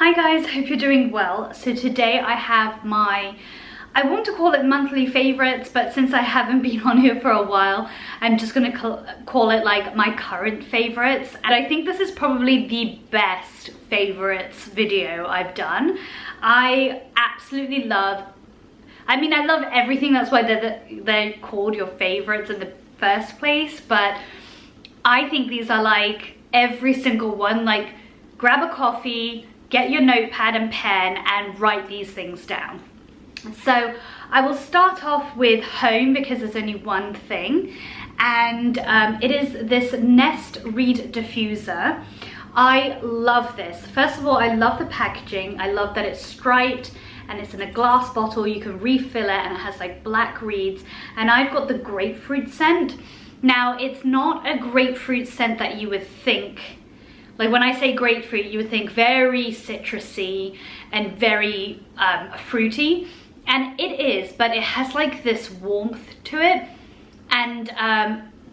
Hi guys, hope you're doing well. So today I have my, I want to call it monthly favorites, but since I haven't been on here for a while, I'm just gonna call it like my current favorites. And I think this is probably the best favorites video I've done. I absolutely love, I love everything. That's why they're called your favorites in the first place. But I think these are like every single one. Like, grab a coffee, get your notepad and pen and write these things down. So I will start off with home because there's only one thing, and it is this Nest Reed diffuser. I love this. First of all, I love the packaging. I love that it's striped and it's in a glass bottle. You can refill it and it has like black reeds, and I've got the grapefruit scent. Now, it's not a grapefruit scent that you would think. Like, when I say grapefruit, you would think very citrusy and very fruity. And it is, but it has like this warmth to it. And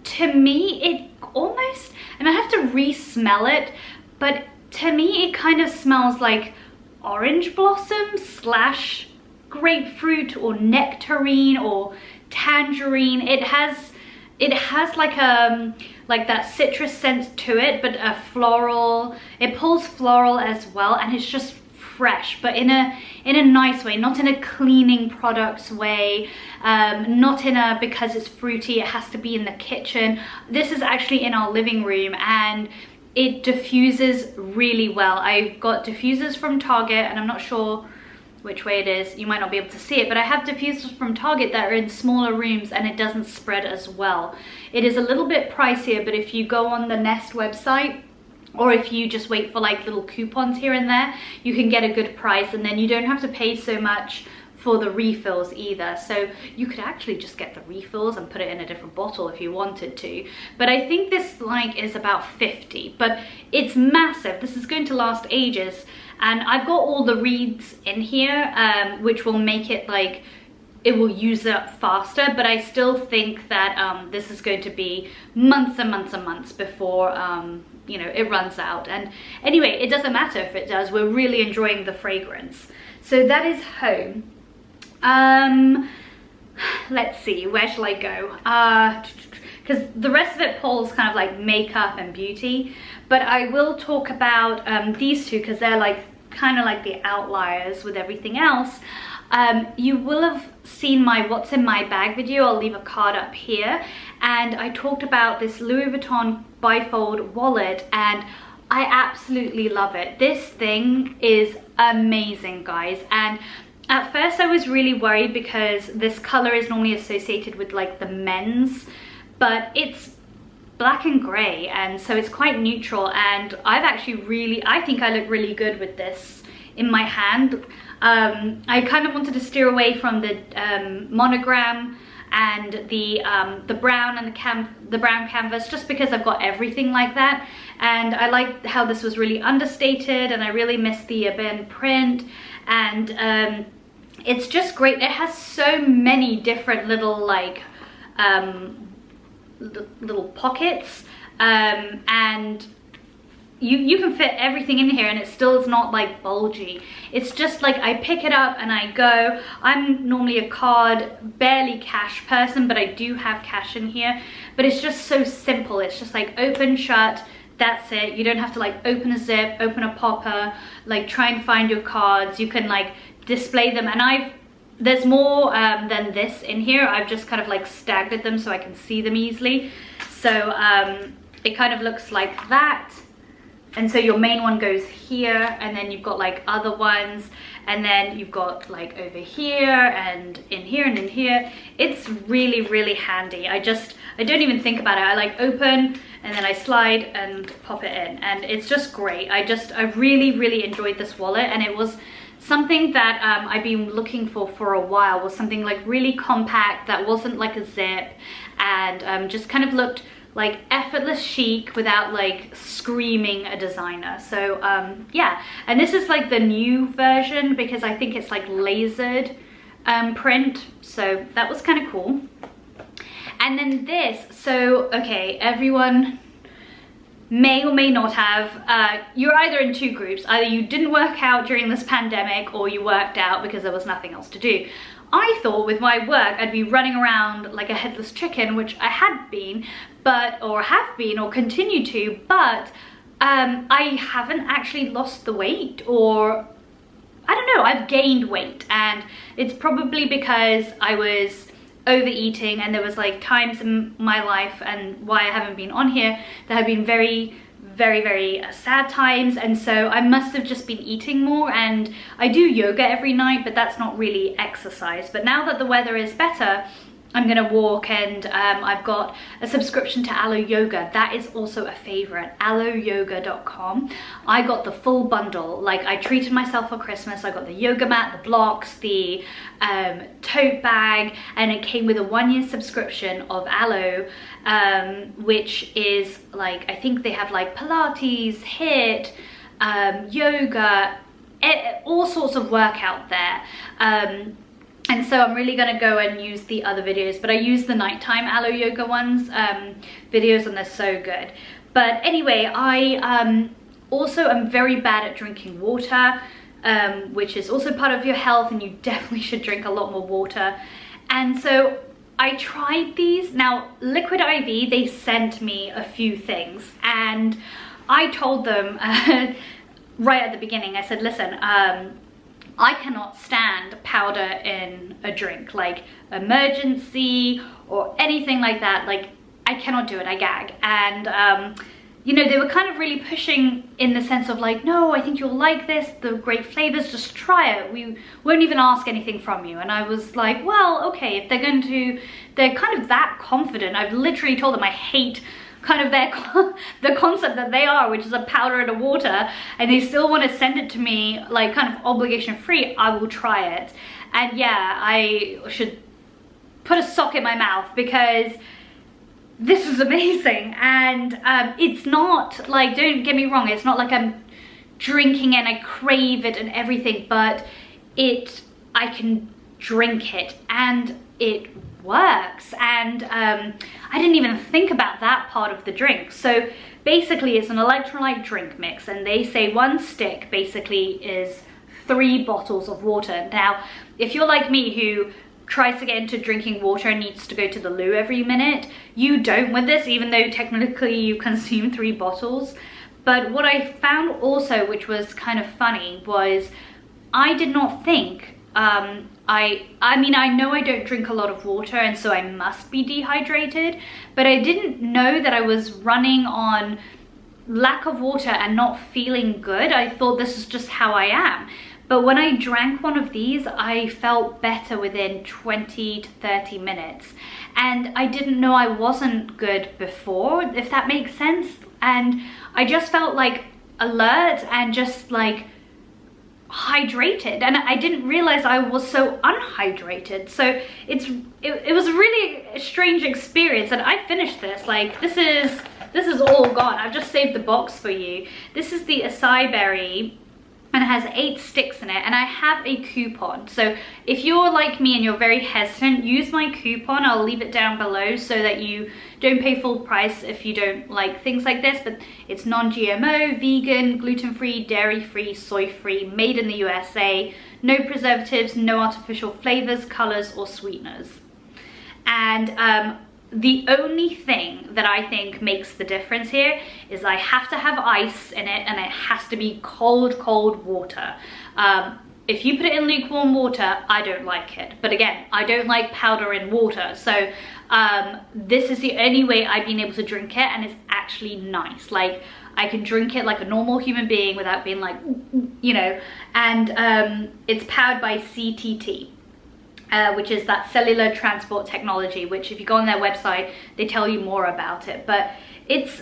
to me, it almost, and I have to re-smell it, but to me, it kind of smells like orange blossom slash grapefruit or nectarine or tangerine. It has like that citrus scent to it, but a floral. It pulls floral as well, and it's just fresh, but in a nice way, not in a cleaning products way, not in a because it's fruity it has to be in the kitchen. This is actually in our living room, and it diffuses really well. I've got diffusers from Target, and I'm not sure which way it is, you might not be able to see it, but I have diffusers from Target that are in smaller rooms and it doesn't spread as well. It is a little bit pricier, but if you go on the Nest website, or if you just wait for like little coupons here and there, you can get a good price, and then you don't have to pay so much for the refills either. So you could actually just get the refills and put it in a different bottle if you wanted to. But I think this like is about 50, but it's massive. This is going to last ages. And I've got all the reeds in here, which will make it like, it will use it up faster, but I still think that this is going to be months and months and months before you know, it runs out. And anyway, it doesn't matter if it does, we're really enjoying the fragrance. So that is home. Let's see, where shall I go? Because the rest of it pulls kind of like makeup and beauty, but I will talk about these two because they're like kind of like the outliers with everything else. You will have seen my what's in my bag video. I'll leave a card up here, and I talked about this Louis Vuitton bifold wallet, and I absolutely love it. This thing is amazing, guys. And at first I was really worried because this color is normally associated with like the men's, but it's black and gray, and so it's quite neutral, and I've actually I think I look really good with this in my hand. I kind of wanted to steer away from the monogram and the brown and the brown canvas, just because I've got everything like that, and I liked how this was really understated, and I really missed the Ebene print, and it's just great. It has so many different little like little pockets, and you can fit everything in here, and it still is not like bulgy. It's just like I pick it up and I go. I'm normally a card, barely cash person, but I do have cash in here. But it's just so simple. It's just like open, shut, that's it. You don't have to like open a zip, open a popper, like try and find your cards. You can like display them, and there's more than this in here. I've just kind of like staggered them so I can see them easily. So it kind of looks like that. And so your main one goes here, and then you've got like other ones, and then you've got like over here and in here and in here. It's really, really handy. I don't even think about it. I like open and then I slide and pop it in, and it's just great. I really, really enjoyed this wallet, and it was something that I've been looking for a while, was something like really compact that wasn't like a zip, and just kind of looked like effortless chic without like screaming a designer. So yeah, and this is like the new version because I think it's like lasered print, so that was kind of cool. And then this, so okay, everyone, may or may not have, you're either in two groups. Either you didn't work out during this pandemic, or you worked out because there was nothing else to do. I thought with my work I'd be running around like a headless chicken, which I had been, or have been, or continue to, but I haven't actually lost the weight, or I don't know, I've gained weight, and it's probably because I was overeating, and there was like times in my life, and why I haven't been on here, there have been very sad times, and so I must have just been eating more. And I do yoga every night, but that's not really exercise. But now that the weather is better, I'm gonna walk, and I've got a subscription to Aloe Yoga. That is also a favorite, aloeyoga.com. I got the full bundle. Like, I treated myself for Christmas. I got the yoga mat, the blocks, the tote bag, and it came with a 1-year subscription of Aloe, which is like, I think they have like Pilates, HIIT, yoga, all sorts of workout there. And so I'm really gonna go and use the other videos, but I use the nighttime Aloe Yoga ones, videos, and they're so good. But anyway, I also am very bad at drinking water, which is also part of your health, and you definitely should drink a lot more water. And so I tried these. Now, Liquid IV, they sent me a few things, and I told them right at the beginning, I said, listen, I cannot stand powder in a drink, like Emergency or anything like that. Like, I cannot do it, I gag. And you know, they were kind of really pushing in the sense of like, no, I think you'll like this, the great flavors, just try it, we won't even ask anything from you. And I was like, well, okay, if they're going to, they're kind of that confident. I've literally told them I hate kind of the concept that they are, which is a powder and a water, and they still want to send it to me like kind of obligation free. I will try it. And yeah, I should put a sock in my mouth, because this is amazing. And it's not like, don't get me wrong, it's not like I'm drinking and I crave it and everything, but I can drink it and it works. And I didn't even think about that part of the drink. So basically it's an electrolyte drink mix, and they say 1 stick basically is 3 bottles of water. Now, if you're like me who tries to get into drinking water and needs to go to the loo every minute, you don't with this, even though technically you consume 3 bottles. But what I found also, which was kind of funny, was I did not think, I mean, I know I don't drink a lot of water, and so I must be dehydrated, but I didn't know that I was running on lack of water and not feeling good. I thought this is just how I am. But when I drank one of these, I felt better within 20 to 30 minutes. And I didn't know I wasn't good before, if that makes sense. And I just felt like alert and just like hydrated, and I didn't realize I was so unhydrated. So it was a really strange experience, and I finished this. Like, this is all gone. I've just saved the box for you. This is the acai berry, and it has 8 sticks in it, and I have a coupon. So if you're like me and you're very hesitant, use my coupon. I'll leave it down below so that you don't pay full price if you don't like things like this. But it's non-GMO, vegan, gluten-free, dairy-free, soy-free, made in the USA, no preservatives, no artificial flavors, colors, or sweeteners. And the only thing that I think makes the difference here is I have to have ice in it, and it has to be cold water. If you put it in lukewarm water, I don't like it. But again, I don't like powder in water. So this is the only way I've been able to drink it, and it's actually nice. Like, I can drink it like a normal human being without being like, you know. And it's powered by CTT. Which is that cellular transport technology, which if you go on their website, they tell you more about it. But it's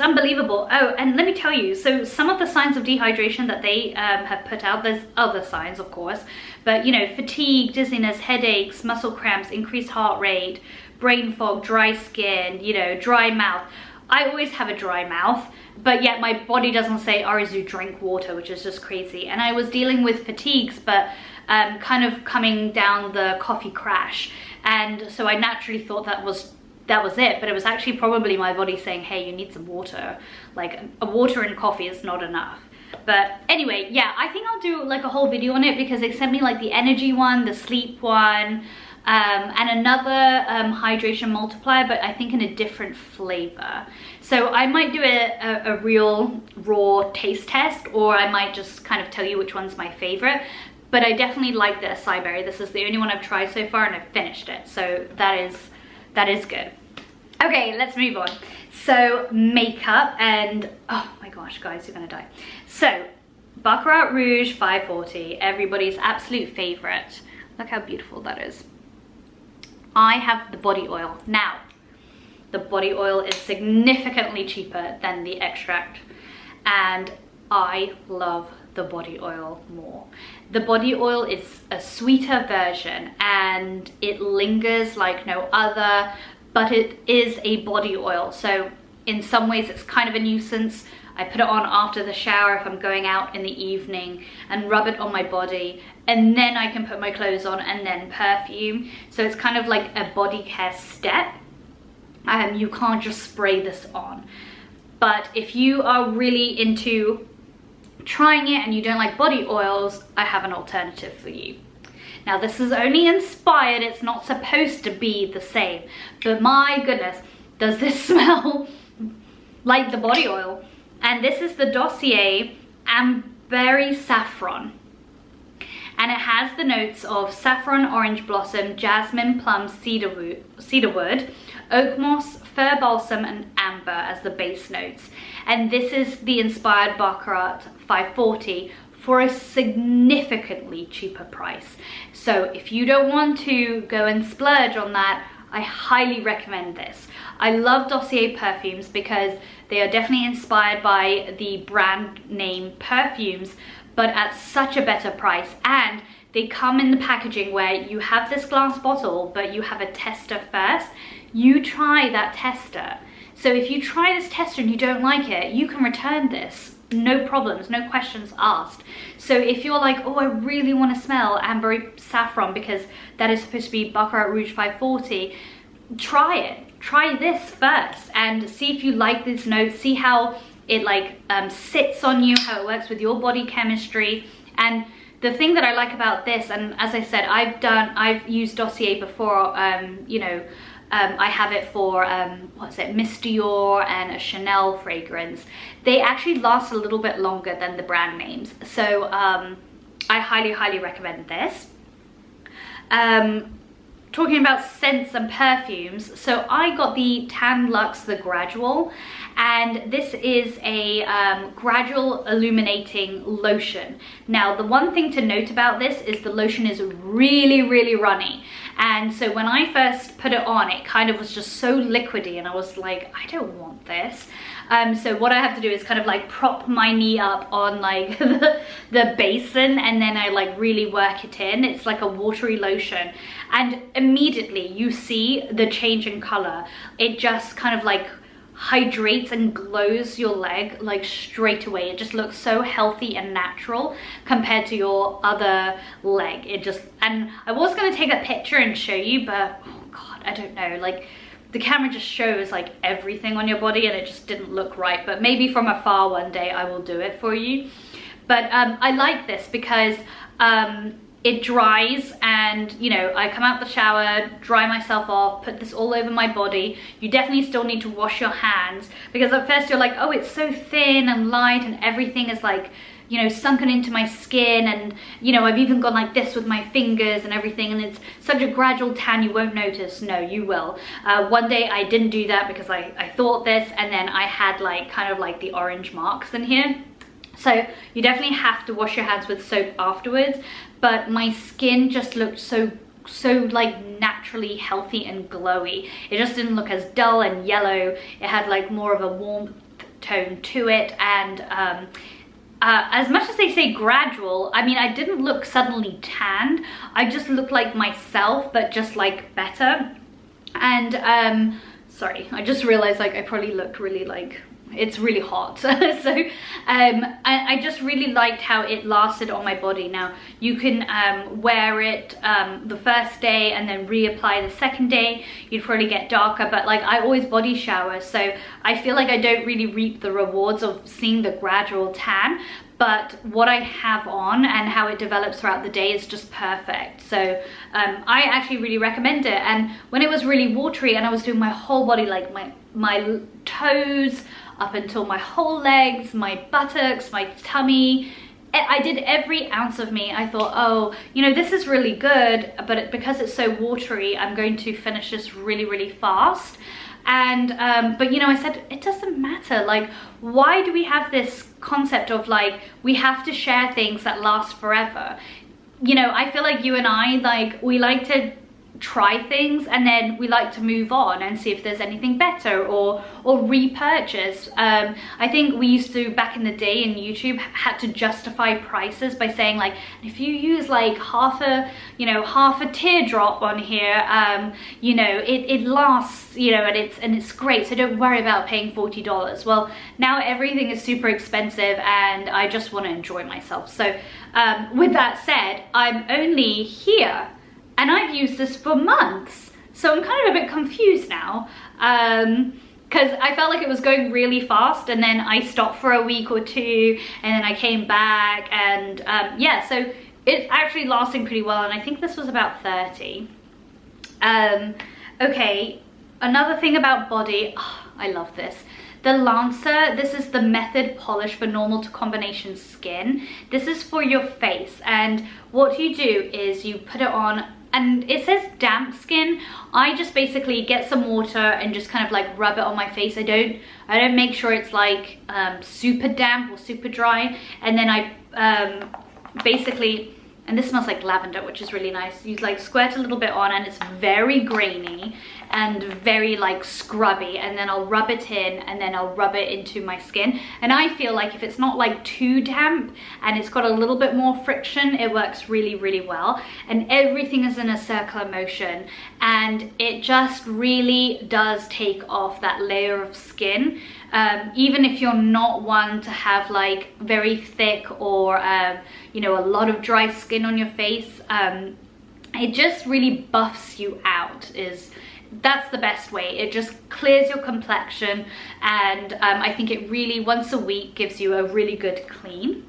unbelievable. Oh, and let me tell you, so some of the signs of dehydration that they have put out, there's other signs, of course, but you know, fatigue, dizziness, headaches, muscle cramps, increased heart rate, brain fog, dry skin, you know, dry mouth. I always have a dry mouth, but yet my body doesn't say, Arizu, drink water, which is just crazy. And I was dealing with fatigues, but kind of coming down the coffee crash. And so I naturally thought that was that was it. But it was actually probably my body saying, hey, you need some water. Like, a water and coffee is not enough. But anyway, yeah, I think I'll do like a whole video on it, because they sent me like the energy one, the sleep one, and another hydration multiplier, but I think in a different flavor. So I might do a real raw taste test, or I might just kind of tell you which one's my favorite. But I definitely like the acai berry. This is the only one I've tried so far, and I've finished it, so that is good. Okay, let's move on. So makeup, and oh my gosh, guys, you're gonna die. So Baccarat Rouge 540, everybody's absolute favorite. Look how beautiful that is. I have the body oil. Now, the body oil is significantly cheaper than the extract, and I love the body oil more. The body oil is a sweeter version, and it lingers like no other, but it is a body oil. So in some ways it's kind of a nuisance. I put it on after the shower if I'm going out in the evening, and rub it on my body, and then I can put my clothes on and then perfume. So it's kind of like a body care step. You can't just spray this on. But if you are really into trying it and you don't like body oils, I have an alternative for you. Now, this is only inspired, it's not supposed to be the same, but my goodness, does this smell like the body oil. And this is the Dossier Amberry Saffron, and it has the notes of saffron, orange blossom, jasmine, plum, cedarwood, oak moss, fir balsam, and amber as the base notes. And this is the inspired Baccarat 540 for a significantly cheaper price. So if you don't want to go and splurge on that, I highly recommend this. I love Dossier perfumes because they are definitely inspired by the brand name perfumes, but at such a better price. And they come in the packaging where you have this glass bottle, but you have a tester first. You try that tester. So if you try this tester and you don't like it, you can return this. No problems, no questions asked. So if you're like, oh, I really want to smell Amber Saffron because that is supposed to be Baccarat Rouge 540, try it. Try this first and see if you like these notes. See how it like sits on you, how it works with your body chemistry. And the thing that I like about this, and as I said, I've used Dossier before, you know, I have it for, what's it, Miss Dior and a Chanel fragrance. They actually last a little bit longer than the brand names. So I highly, highly recommend this. Talking about scents and perfumes, so I got the Tan Luxe The Gradual, and this is a gradual illuminating lotion. Now, the one thing to note about this is the lotion is really, really runny. And so when I first put it on, it kind of was just so liquidy, and I was like, I don't want this. So what I have to do is kind of like prop my knee up on like the basin, and then I like really work it in. It's like a watery lotion, and immediately you see the change in color. It just kind of like hydrates and glows your leg like straight away. It just looks so healthy and natural compared to your other leg. It just, and I was going to take a picture and show you, but oh god, I don't know, like the camera just shows like everything on your body and it just didn't look right. But maybe from afar one day I will do it for you. But I like this because it dries, and you know, I come out the shower, dry myself off, put this all over my body. You definitely still need to wash your hands, because at first you're like, oh, it's so thin and light and everything is like, you know, sunken into my skin, and you know, I've even gone like this with my fingers and everything, and it's such a gradual tan you won't notice. No, you will. One day I didn't do that because I thought this, and then I had like kind of like the orange marks in here. So you definitely have to wash your hands with soap afterwards, but my skin just looked so like naturally healthy and glowy. It just didn't look as dull and yellow. It had like more of a warm tone to it, and as much as they say gradual, I mean, I didn't look suddenly tanned. I just looked like myself, but just like better. And sorry, I just realized like I probably looked really like it's really hot. So I just really liked how it lasted on my body. Now you can wear it the first day and then reapply the second day. You'd probably get darker, but like I always body shower, so I feel like I don't really reap the rewards of seeing the gradual tan. But what I have on and how it develops throughout the day is just perfect. So I actually really recommend it. And when it was really watery and I was doing my whole body, like my toes up until my whole legs, my buttocks, my tummy, I did every ounce of me. I thought, oh, you know, this is really good, but because it's so watery, I'm going to finish this really, really fast. And but you know, I said it doesn't matter. Like, why do we have this concept of like we have to share things that last forever? You know, I feel like you and I, like, we like to try things and then we like to move on and see if there's anything better or repurchase. I think we used to, back in the day in YouTube, had to justify prices by saying like, if you use like half a teardrop on here, you know, it lasts, you know, and it's great, so don't worry about paying $40. Well, now everything is super expensive and I just want to enjoy myself. So with that said, I'm only here and I've used this for months, so I'm kind of a bit confused now, because I felt like it was going really fast and then I stopped for a week or two and then I came back, and yeah, so it's actually lasting pretty well, and I think this was about 30. Okay, another thing about body, oh, I love this. The Lancer, this is the Method Polish for normal to combination skin. This is for your face, and what you do is you put it on, and it says damp skin. I just basically get some water and just kind of like rub it on my face. I don't make sure it's like super damp or super dry. And then I basically, and this smells like lavender, which is really nice. You like squirt a little bit on and it's very grainy and very like scrubby, and then I'll rub it in and then I'll rub it into my skin. And I feel like if it's not like too damp and it's got a little bit more friction, it works really, really well. And everything is in a circular motion, and it just really does take off that layer of skin. Even if you're not one to have like very thick or you know, a lot of dry skin on your face, it just really buffs you out. That's the best way. It just clears your complexion, and I think it really, once a week, gives you a really good clean.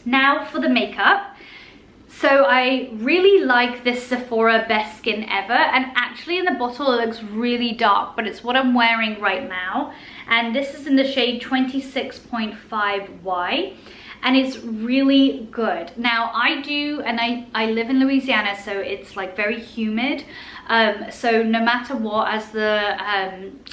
Now for the makeup. So I really like this Sephora Best Skin Ever, and actually in the bottle it looks really dark, but it's what I'm wearing right now, and this is in the shade 26.5Y. And it's really good. Now I live in Louisiana, so it's like very humid. So no matter what, as the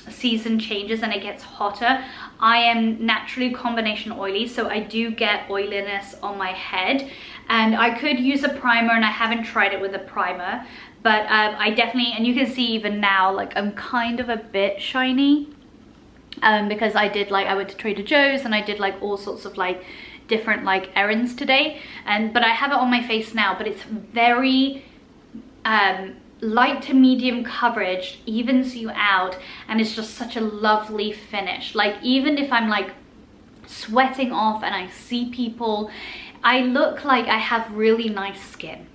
season changes and it gets hotter, I am naturally combination oily, so I do get oiliness on my head. And I could use a primer, and I haven't tried it with a primer, but I definitely, and you can see even now, like I'm kind of a bit shiny, because I went to Trader Joe's and I did like all sorts of like different like errands today, but I have it on my face now, but it's very light to medium coverage, evens you out, and it's just such a lovely finish. Like even if I'm like sweating off and I see people, I look like I have really nice skin.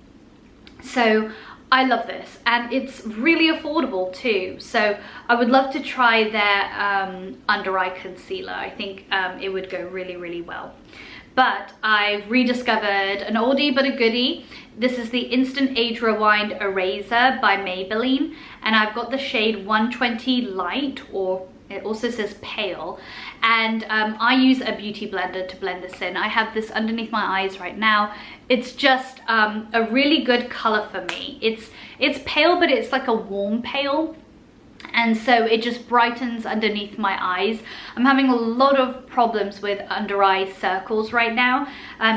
So I love this, and it's really affordable too. So I would love to try their under eye concealer. I think it would go really, really well. But I've rediscovered an oldie but a goodie. This is the Instant Age Rewind Eraser by Maybelline, and I've got the shade 120 Light, or it also says Pale, and I use a beauty blender to blend this in. I have this underneath my eyes right now. It's just a really good color for me. It's pale, but it's like a warm pale, and so it just brightens underneath my eyes. I'm having a lot of problems with under eye circles right now.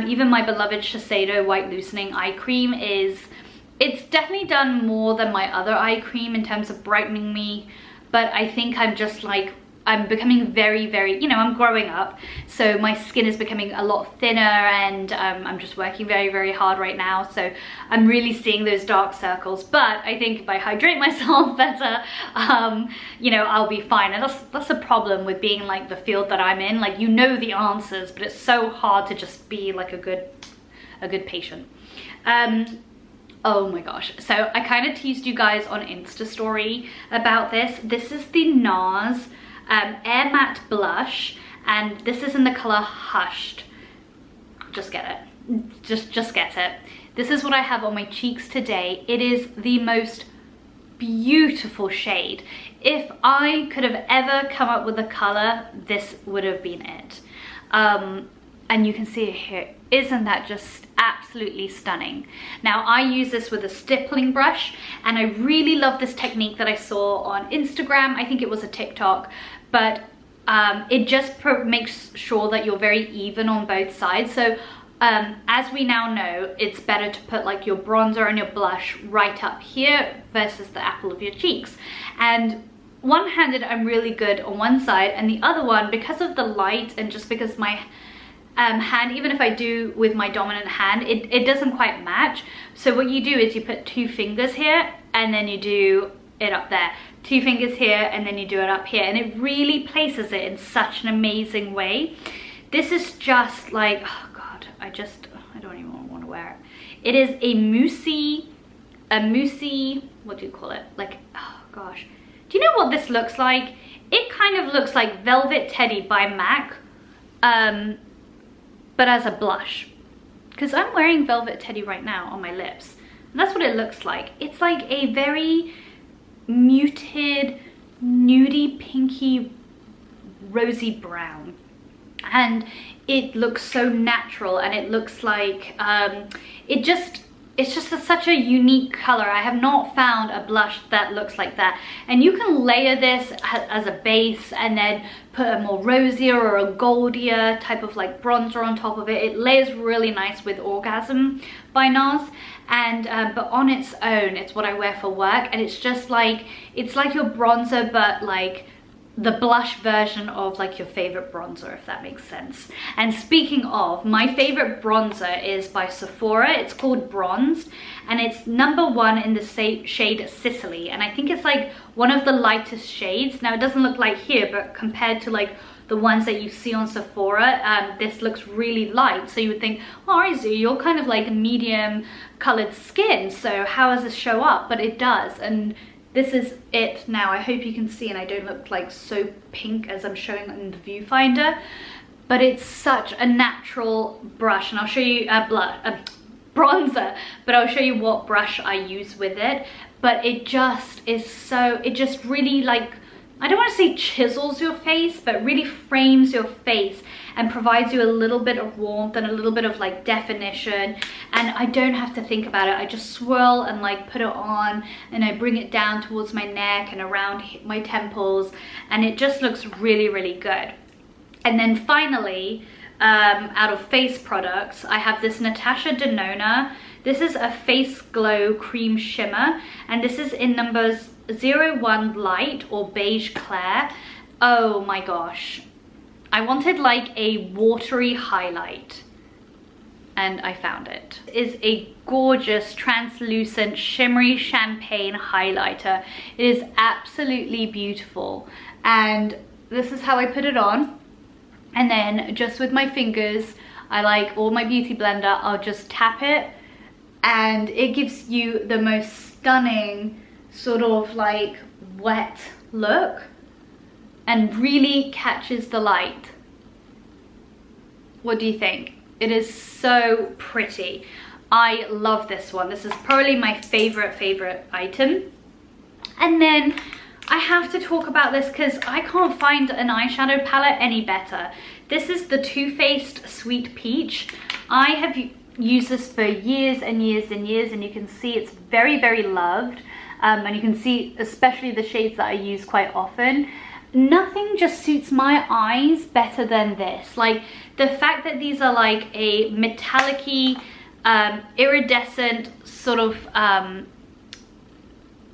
Even my beloved Shiseido White Loosening Eye Cream it's definitely done more than my other eye cream in terms of brightening me, but I think I'm just like, I'm becoming very, very, you know, I'm growing up, so my skin is becoming a lot thinner, and I'm just working very, very hard right now, so I'm really seeing those dark circles. But I think if I hydrate myself better, you know, I'll be fine. And that's a problem with being like the field that I'm in. Like, you know the answers, but it's so hard to just be like a good patient. Oh my gosh, so I kind of teased you guys on Insta story about this. This is the NARS Air Matte Blush, and this is in the color Hushed. Just get it. Just get it. This is what I have on my cheeks today. It is the most beautiful shade. If I could have ever come up with a color, this would have been it. And you can see it here. Isn't that just absolutely stunning? Now, I use this with a stippling brush, and I really love this technique that I saw on Instagram. I think it was a TikTok, but it just makes sure that you're very even on both sides. So as we now know, it's better to put like your bronzer and your blush right up here versus the apple of your cheeks. And one-handed, I'm really good on one side, and the other one, because of the light and just because my hand, even if I do with my dominant hand, it doesn't quite match. So what you do is you put 2 fingers here, and then you do it up there, 2 fingers here, and then you do it up here, and it really places it in such an amazing way. This is just like, oh god, I don't even want to wear it. It is a moussey, what do you call it, like, oh gosh, do you know what this looks like? It kind of looks like Velvet Teddy by MAC, but as a blush, because I'm wearing Velvet Teddy right now on my lips, and that's what it looks like. It's like a very muted, nudie, pinky, rosy brown, and it looks so natural, and it looks like it's just such a unique color. I have not found a blush that looks like that. And you can layer this as a base and then put a more rosier or a goldier type of like bronzer on top of it. It layers really nice with Orgasm by NARS. And but on its own, it's what I wear for work, and it's just like, it's like your bronzer, but like the blush version of like your favorite bronzer, if that makes sense. And speaking of, my favorite bronzer is by Sephora. It's called Bronzed, and it's #1 in the shade Sicily, and I think it's like one of the lightest shades. Now, it doesn't look like here, but compared to like the ones that you see on Sephora, this looks really light. So you would think, oh, Izu, you're kind of like medium colored skin, so how does this show up? But it does, and this is it now. I hope you can see, and I don't look like so pink as I'm showing in the viewfinder, but it's such a natural brush. And I'll show you bronzer, but I'll show you what brush I use with it. But it just is so, it just really like, I don't want to say chisels your face, but really frames your face and provides you a little bit of warmth and a little bit of like definition. And I don't have to think about it. I just swirl and like put it on, and I bring it down towards my neck and around my temples, and it just looks really, really good. And then finally, out of face products, I have this Natasha Denona. This is a Face Glow Cream Shimmer, and this is in numbers 01 Light or Beige Clair. Oh my gosh. I wanted like a watery highlight, and I found it. It is a gorgeous, translucent, shimmery champagne highlighter. It is absolutely beautiful. And this is how I put it on. And then just with my fingers, I like, or my beauty blender, I'll just tap it, and it gives you the most stunning sort of like wet look and really catches the light. What do you think? It is so pretty. I love this one. This is probably my favorite item. And then I have to talk about this because I can't find an eyeshadow palette any better. This is the Too Faced Sweet Peach. I have used this for years and years and years, and you can see it's very, very loved. And you can see especially the shades that I use quite often. Nothing just suits my eyes better than this. Like the fact that these are like a metallic-y, iridescent sort of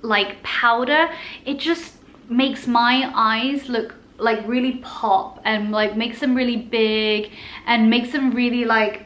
like powder, it just makes my eyes look like really pop and like makes them really big and makes them really like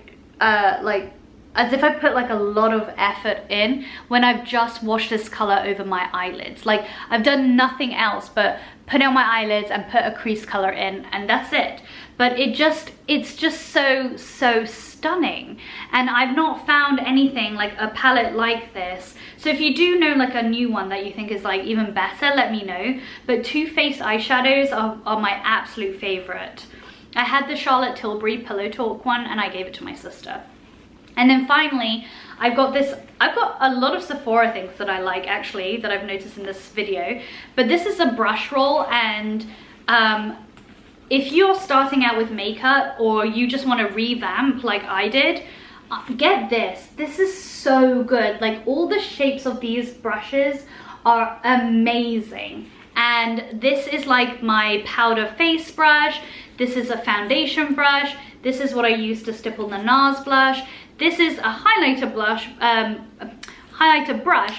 as if I put like a lot of effort in when I've just washed this color over my eyelids. Like I've done nothing else but put it on my eyelids and put a crease color in, and that's it. But it's just so stunning, and I've not found anything like a palette like this. So if you do know like a new one that you think is like even better, let me know. But Too Faced eyeshadows are my absolute favorite. I had the Charlotte Tilbury Pillow Talk one and I gave it to my sister. And then finally, I've got a lot of Sephora things that I like actually, that I've noticed in this video. But this is a brush roll, and if you're starting out with makeup or you just want to revamp like I did, get this. This is so good. Like all the shapes of these brushes are amazing. And this is like my powder face brush. This is a foundation brush. This is what I use to stipple the NARS blush. This is a highlighter brush,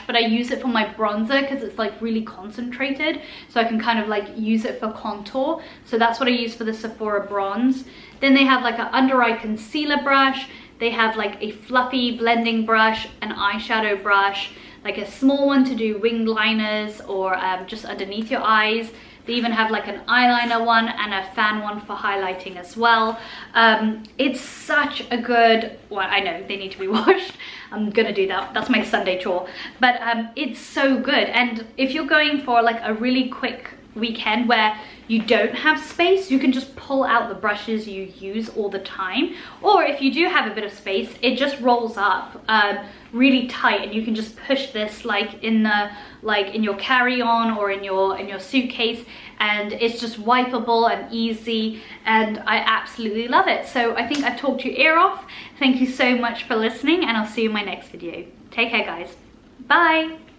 but I use it for my bronzer because it's like really concentrated, so I can kind of like use it for contour. So that's what I use for the Sephora bronze. Then they have like an under eye concealer brush. They have like a fluffy blending brush, an eyeshadow brush, like a small one to do winged liners or just underneath your eyes. They even have like an eyeliner one and a fan one for highlighting as well. It's such a good, well, I know they need to be washed. I'm gonna do that. That's my Sunday chore. But it's so good. And if you're going for like a really quick weekend where you don't have space, you can just pull out the brushes you use all the time. Or if you do have a bit of space, it just rolls up really tight, and you can just push this like in your carry-on or in your suitcase, and it's just wipeable and easy, and I absolutely love it. So I think I've talked your ear off. Thank you so much for listening, and I'll see you in my next video. Take care, guys. Bye.